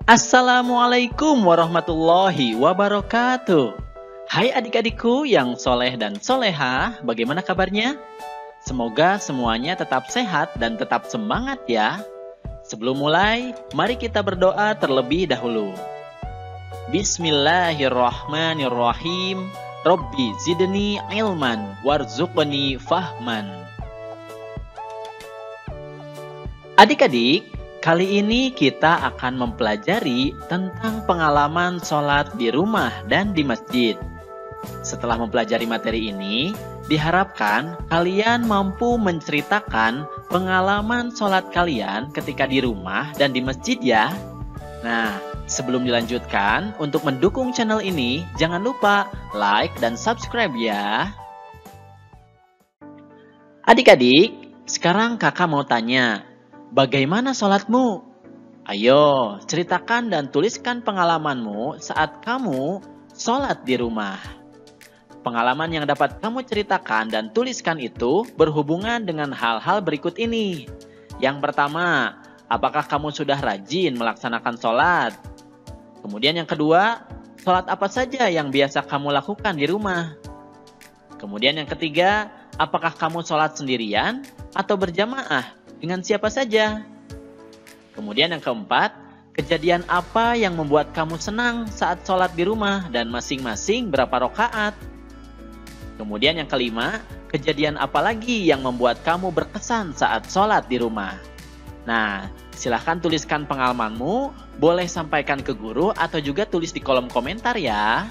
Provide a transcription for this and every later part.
Assalamualaikum warahmatullahi wabarakatuh. Hai adik-adikku yang soleh dan solehah, bagaimana kabarnya? Semoga semuanya tetap sehat dan tetap semangat ya. Sebelum mulai, mari kita berdoa terlebih dahulu. Bismillahirrahmanirrahim. Rabbi zidni ilman warzuqni fahman. Adik-adik, kali ini kita akan mempelajari tentang pengalaman sholat di rumah dan di masjid. Setelah mempelajari materi ini, diharapkan kalian mampu menceritakan pengalaman sholat kalian ketika di rumah dan di masjid ya. Nah, sebelum dilanjutkan, untuk mendukung channel ini, jangan lupa like dan subscribe ya. Adik-adik, sekarang kakak mau tanya, bagaimana sholatmu? Ayo, ceritakan dan tuliskan pengalamanmu saat kamu sholat di rumah. Pengalaman yang dapat kamu ceritakan dan tuliskan itu berhubungan dengan hal-hal berikut ini. Yang pertama, apakah kamu sudah rajin melaksanakan sholat? Kemudian yang kedua, sholat apa saja yang biasa kamu lakukan di rumah? Kemudian yang ketiga, apakah kamu sholat sendirian atau berjamaah? Dengan siapa saja? Kemudian yang keempat, kejadian apa yang membuat kamu senang saat sholat di rumah dan masing-masing berapa rakaat? Kemudian yang kelima, kejadian apa lagi yang membuat kamu berkesan saat sholat di rumah? Nah, silahkan tuliskan pengalamanmu, boleh sampaikan ke guru atau juga tulis di kolom komentar ya.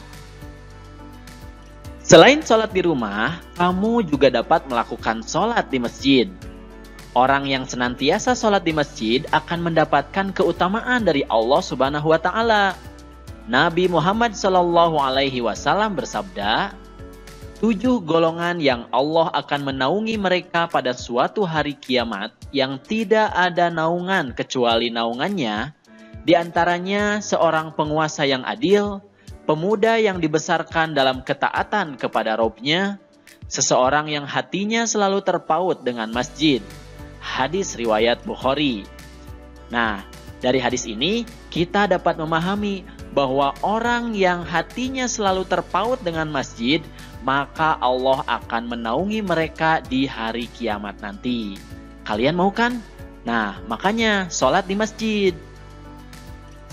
Selain sholat di rumah, kamu juga dapat melakukan sholat di masjid. Orang yang senantiasa sholat di masjid akan mendapatkan keutamaan dari Allah Subhanahu wa Ta'ala. Nabi Muhammad SAW bersabda, 7 golongan yang Allah akan menaungi mereka pada suatu hari kiamat yang tidak ada naungan kecuali naungannya, di antaranya seorang penguasa yang adil, pemuda yang dibesarkan dalam ketaatan kepada Robnya, seseorang yang hatinya selalu terpaut dengan masjid. Hadis riwayat Bukhari. Nah, dari hadis ini kita dapat memahami bahwa orang yang hatinya selalu terpaut dengan masjid, maka Allah akan menaungi mereka di hari kiamat nanti. Kalian mau kan? Nah, makanya sholat di masjid.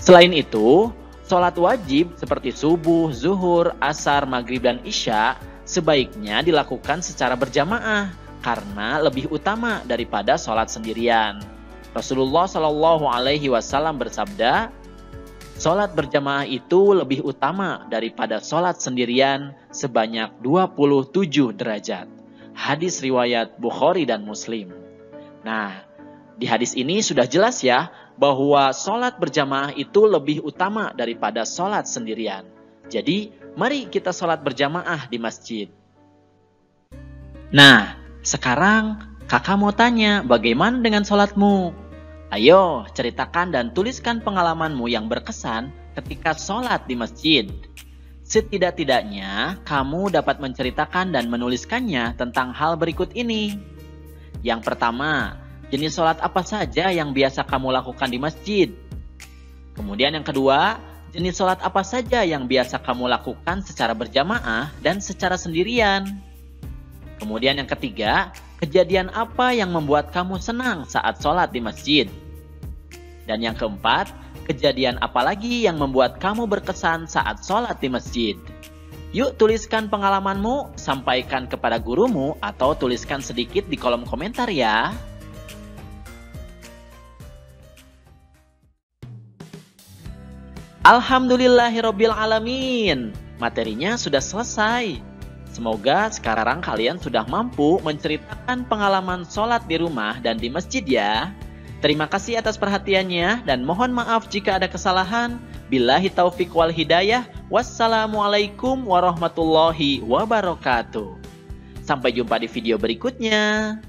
Selain itu, sholat wajib seperti subuh, zuhur, asar, maghrib, dan isya sebaiknya dilakukan secara berjamaah karena lebih utama daripada sholat sendirian. Rasulullah SAW bersabda, sholat berjamaah itu lebih utama daripada sholat sendirian sebanyak 27 derajat. Hadis riwayat Bukhari dan Muslim. Nah, di hadis ini sudah jelas ya bahwa sholat berjamaah itu lebih utama daripada sholat sendirian. Jadi, mari kita sholat berjamaah di masjid. Nah, sekarang kakak mau tanya, bagaimana dengan sholatmu? Ayo, ceritakan dan tuliskan pengalamanmu yang berkesan ketika sholat di masjid. Setidak-tidaknya, kamu dapat menceritakan dan menuliskannya tentang hal berikut ini. Yang pertama, jenis sholat apa saja yang biasa kamu lakukan di masjid? Kemudian yang kedua, jenis sholat apa saja yang biasa kamu lakukan secara berjamaah dan secara sendirian? Kemudian yang ketiga, kejadian apa yang membuat kamu senang saat sholat di masjid? Dan yang keempat, kejadian apa lagi yang membuat kamu berkesan saat sholat di masjid? Yuk tuliskan pengalamanmu, sampaikan kepada gurumu atau tuliskan sedikit di kolom komentar ya. Alhamdulillahirabbil alamin. Materinya sudah selesai. Semoga sekarang kalian sudah mampu menceritakan pengalaman sholat di rumah dan di masjid ya. Terima kasih atas perhatiannya dan mohon maaf jika ada kesalahan. Billahi taufik wal hidayah. Wassalamualaikum warahmatullahi wabarakatuh. Sampai jumpa di video berikutnya.